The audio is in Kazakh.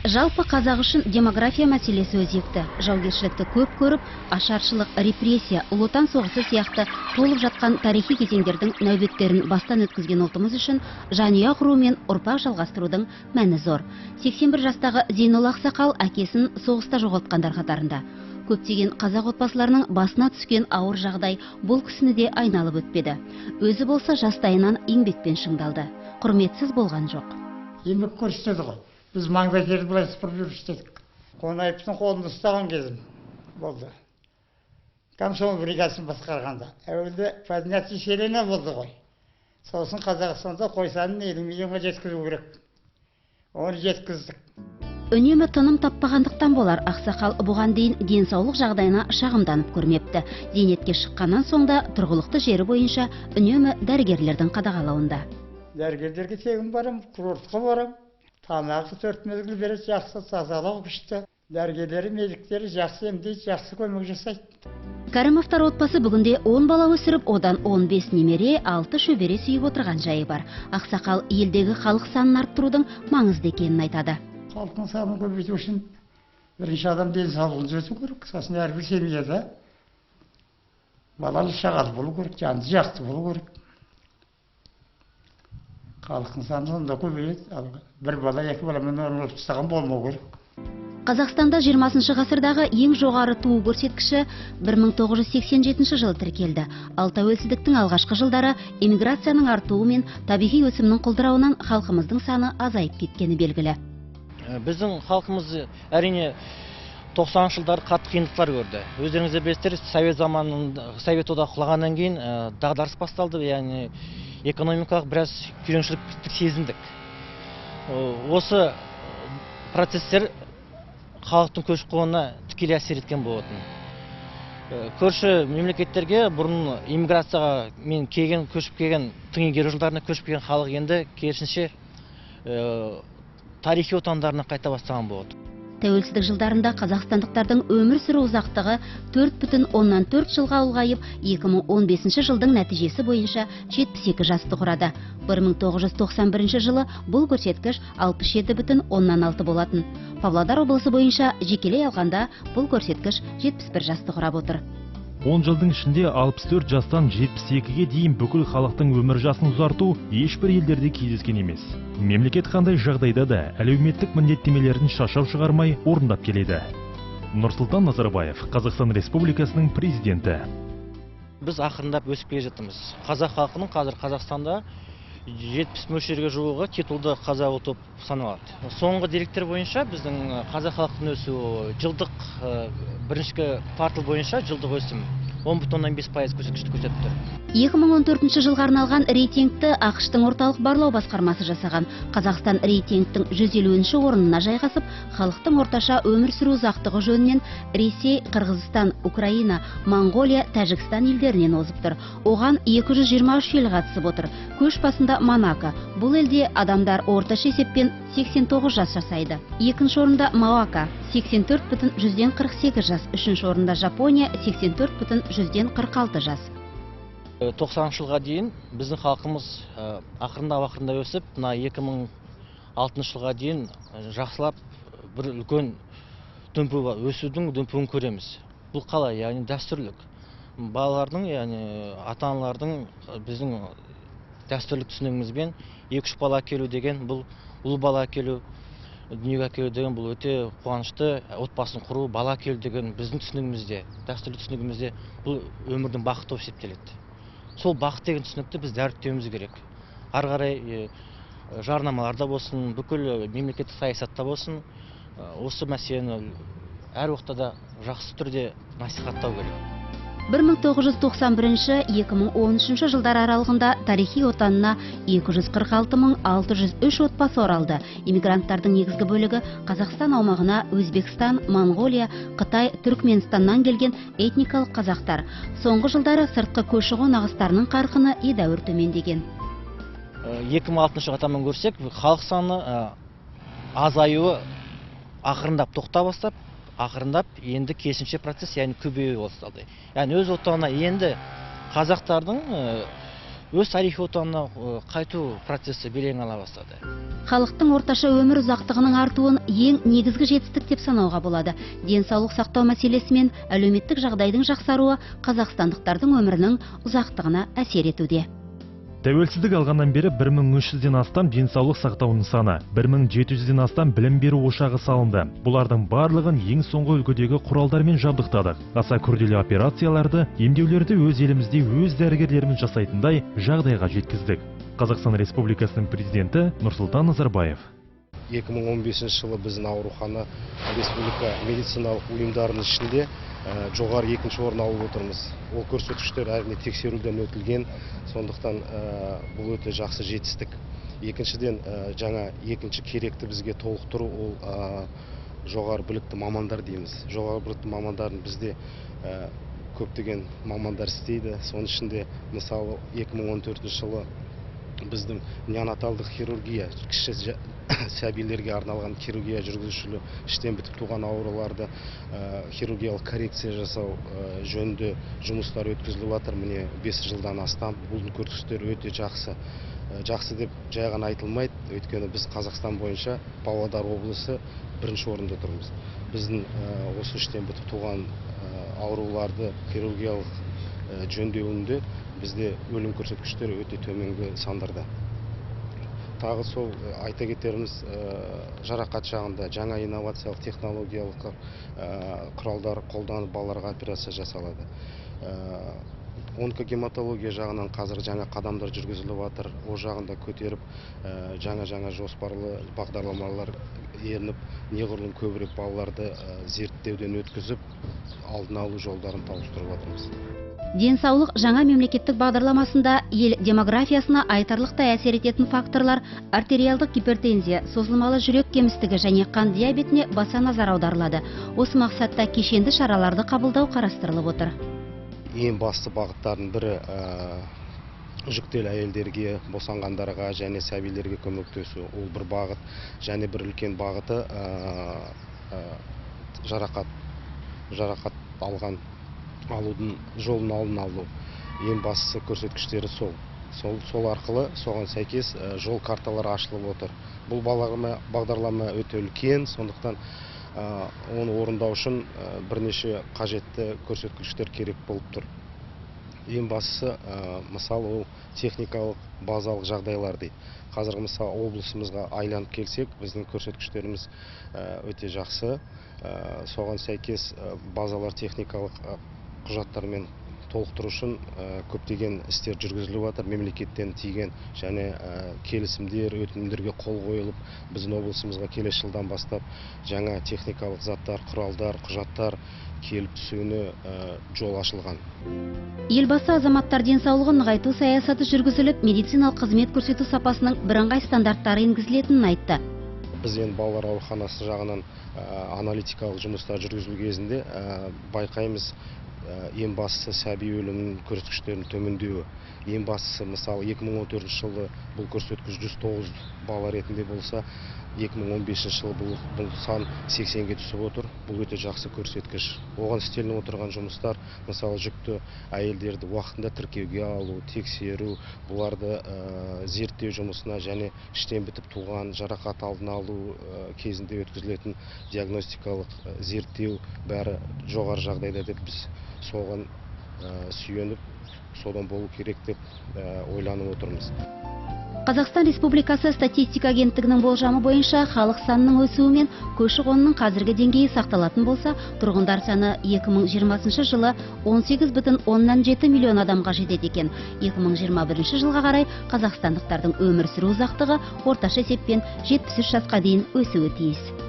Жалпы қазақ үшін демография мәселесі өзекті. Жаугершілікті көп көріп, ашаршылық, репрессия, ұлы отан соғысы сияқты толып жатқан тарихи кезеңдердің нәубеттерін бастан өткізген ұлтымыз үшін жанұя құру мен ұрпақ жалғастырудың мәні зор. 81 жастағы Зейнолла Ақсақал әкесін соғыста жоғалтқандар қатарында. Көптеген қазақ отбасыларының басына түскен ауыр жағдай бұл кісіні де айналып өтпеді. Өзі болса жастайынан еңбекпен шыңдалды. Құрметсіз болған жоқ. Еңбек көрсетеді ғой. Біз маңдай жерді былай сыпырып жүріп істедік. Қонаевтың қолында ұстаған кезім болды. Комсомол бригадасын басқарғанда. Әуелде поднятие селена болды ғой. Сосын Қазақстанда қой санын 50 миллионға жеткізу керек. Оны жеткіздік. Үнемі тыным таппағандықтан болар, Ақсақал бұған дейін денсаулық жағдайына шағымданып көрмепті. Зейнетке шыққаннан соң да тұрғылықты жері бойынша үнемі дәрігерлердің қадағалауында. Дәрігерлерге тегін барам, курортқа барам. Тамақты 4 мезгіл береді, жақсы тазалау күшті. Дәрігерлері, медиктері жақсы емдейді, жақсы көмек жасайды. Кәрімовтар отбасы бүгінде 10 бала өсіріп, одан 15 немере, 6 шөбере сүйіп отырған жайы бар. Ақсақал елдегі халық санын арттырудың маңызды екенін айтады. Халықтың санын көбейту үшін бірінші адам денсаулығын түзету керек. Сосын әрбір семьяда балалы шағалы болу керек, жанды жақсы болу керек. Халықтың саны сонда көбейеді. Бір бала, 2 баламен орналасып тастаған болмау керек. Қазақстанда 20 ғасырдағы ең жоғары туу көрсеткіші 1987 жылы тіркелді. Ал тәуелсіздіктің алғашқы жылдары эмиграцияның артуы мен табиғи өсімнің құлдырауынан халқымыздың саны азайып кеткені белгілі. Біздің халқымыз әрине 90 жылдар қатты қиындықтар көрді. Өздеріңізде білесіздер, Совет одағы құлағаннан кейін дағдарыс басталды, яғни экономикалық біраз күйреншілік сезіндік. Осы процесстер халықтың көшіп-қонуына тікелей әсер еткен болатын. Көрші мемлекеттерге бұрын иммиграцияға көшіп келген, тың игеру жылдарына көшіп келген халық енді керісінше тарихи отандарына қайта бастаған болды. Тәуелсіздік жылдарында қазақстандықтардың өмір сүру ұзақтығы 4,4 жылға ұлғайып, 2015 жылдың нәтижесі бойынша 72 жасты құрады. 1991 жылы бұл көрсеткіш 67,6 болатын. Павлодар облысы бойынша жекелей алғанда бұл көрсеткіш 71 жасты құрап отыр. 10 жылдың ішінде 64 жастан 72-ге дейін бүкіл халықтың өмір жасын ұзарту ешбір елдерде кездескен емес. Мемлекет қандай жағдайда да әлеуметтік міндеттемелерін шашау шығармай орындап келеді. Нұрсұлтан Назарбаев, Қазақстан Республикасының президенті. Біз ақырындап өсіп келе жатырмыз. Қазақ халқының қазір Қазақстанда 70 мөлшерге жуығы титулды қазақ ұлты саналады. Соңғы деректер бойынша біздің қазақ халқының өсуі жылдық бірінші квартал бойынша жылдық өсім 10,5% көрсеткішті көрсетіп тұр. 2014 жылға арналған рейтингті ақш-тың орталық барлау басқармасы жасаған. Қазақстан рейтингтің 150-ші орнына жайғасып, халықтың орташа өмір сүру ұзақтығы жөнінен Ресей, Қырғызстан, Украина, Монғолия, Тәжікстан елдерінен озып тұр. Оған 223 ел қатысып отыр. Көш басында Монако. Бұл елде адамдар орташа есеппен 89 жас жасайды. Екінші орында Моако 84,48 жас. Үшінші орында Жапония 84,46 жас. 90 жылға дейін біздің халқымыз ақырында өсіп, 2006 жылға дейін жақсылап бір үлкен өсудің дүмпуін көреміз. Бұл қалай, яғни дәстүрлік. Балалардың, яғни ата-аналардың біздің дәстүрлік түсінігімізбен 2-3 бала әкелу деген, бұл ұл бала әкелу, дүниеге әкелу деген бұл өте қуанышты, отбасын құру, бала әкелу деген біздің түсінігімізде, дәстүрлі түсінігімізде бұл өмірдің бақыты болып есептеледі. Сол бақыт деген түсінікті біз дәріптеуіміз керек. Ары қарай жарнамаларда болсын, бүкіл мемлекеттік саясатта болсын, осы мәселені әр уақытта жақсы түрде насихаттау керек. 1991-2013 жылдар аралығында тарихи отанына 246.603 отбасы оралды. Иммигранттардың негізгі бөлігі Қазақстан аумағына Өзбекстан, Монғолия, Қытай, Түркменстаннан келген этникалық қазақтар. Соңғы жылдары сыртқы көші-қон ағыстарының қарқыны едәуір төмендеген. 2006 жылдан көрсек, халық саны азаюы ақырындап тоқта бастап, ақырындап енді керісінше процесс, яғни көбею басталды. Яғни өз отанына енді қазақтардың өз тарихи отанына қайту процесі белең ала бастады. халықтың орташа өмір ұзақтығының артуын ең негізгі жетістік деп санауға болады. Денсаулық сақтау мәселесі мен әлеуметтік жағдайдың жақсаруы қазақстандықтардың өмірінің ұзақтығына әсер етуде. Тәуелсіздік алғаннан бері 1300-ден астам денсаулық сақтау нысаны, 1700-ден астам білім беру ошағы салынды. Бұлардың барлығын ең соңғы үлгідегі құралдармен жабдықтадық. Аса күрделі операцияларды, емдеулерді өз елімізде өз дәрігерлеріміз жасайтындай жағдайға жеткіздік. Қазақстан Республикасының президенті Нұрсұлтан Назарбаев. 2015 жылы біздің аурухана республика медициналық ұйымдарының ішінде жоғары екінші орын алып отырмыз. Ол көрсеткіштер әрине тексеруден өтілген, сондықтан бұл өте жақсы жетістік. Екіншіден, жаңа екінші керекті бізге толықтыру ол жоғары білікті мамандар дейміз. Жоғары білікті мамандардың бізде көптеген мамандар істейді. Соның ішінде мысалы 2014 жылы біздің неонаталдық хирургия, кіші сәбилерге арналған хирургия жүргізушілі іштен бітіп туған ауруларды хирургиялық коррекция жасау жөнінде жұмыстар өткізіліп жатыр. Міне 5 жылдан астам. Бұл көрсеткіштер өте жақсы. Жақсы деп жай ғана айтылмайды, өйткені біз Қазақстан бойынша Павлодар облысы бірінші орында тұрмыз. Біздің осы іштен бітіп туған ауруларды хирургиялық жөндеуінде бізде өлім көрсеткіштері өте төменгі сандарда. Тағы сол айта кетеріміз, жарақат жағында жаңа инновациялық технологиялық құралдар қолданып балаларға операция жасалады. Онкогематология жағынан қазір жаңа қадамдар жүргізіліп жатыр. О жағында көтеріп, жаңа жоспарлы бағдарламалар ерініп, неғұрлым көбірек балаларды зерттеуден өткізіп, алдын алу жолдарын тауыстырып жатырмыз. Денсаулық жаңа мемлекеттік бағдарламасында ел демографиясына айтарлықтай әсер ететін факторлар артериалдық гипертензия, созылмалы жүрек кемістігі және қан диабетіне баса назар аударылады. Осы мақсатта кешенді шараларды қабылдау қарастырылып отыр. Ең басты бағыттардың бірі жүктелі әйелдерге, босанғандарға және сәбилерге көмектесу. Ол бір бағыт, және бір үлкен бағыты жарақат алудың жолын алдын алу. Ең бастысы көрсеткіштері сол арқылы соған сәйкес жол карталары ашылып отыр. Бұл бағдарлама өте үлкен, сондықтан оны орындау үшін бірнеше қажетті көрсеткіштер керек болып тұр. Ең бастысы, мысалы, ол техникалық базалық жағдайлар дейді. Қазіргі мысалы облысымызға айланып келсек, біздің көрсеткіштеріміз өте жақсы. Соған сәйкес базалар техникалық құжаттармен толықтыру үшін көптеген істер жүргізіліп жатыр. Мемлекеттен тиген және келісімдер, өтінімдерге қол қойылып, біздің облысымызға келесі жылдан бастап жаңа техникалық заттар, құралдар, құжаттар келіп түсуіне жол ашылған. Елбасы азаматтар денсаулығын нығайту саясаты жүргізіліп, медициналық қызмет көрсету сапасының бірыңғай стандарттары енгізілетінін айтты. Біз енді балалар ауруханасы жағынан аналитикалық жұмыстар жүргізу кезінде байқаймыз, ең бастысы сәби өлімінің көрсеткіштерінің төмендеуі. Ең бастысы, мысалы, 2014 жылы бұл көрсеткіш 109 бала ретінде болса, 2015 жылы бұл сан 80-ге түсіп отыр. Бұл өте жақсы көрсеткіш. Оған істелініп отырған жұмыстар, мысалы, жүкті әйелдерді уақытында тіркеуге алу, тексеру, бұларды зерттеу жұмысына және іштен бітіп туған жарақат алдын алу кезінде өткізілетін диагностикалық зерттеу бәрі жоғары жағдайда деп біз соған сүйеніп, содан болу керек деп ойланып отырмыз. Қазақстан Республикасы статистика агенттігінің болжамы бойынша халық санының өсуі мен көші-қонның қазіргі деңгейі сақталатын болса, тұрғындар саны 2020 жылы 18,7 миллион адамға жетеді екен. 2021 жылға қарай қазақстандықтардың өмір сүру ұзақтығы орташа есеппен 73 жасқа дейін өсуі тиіс.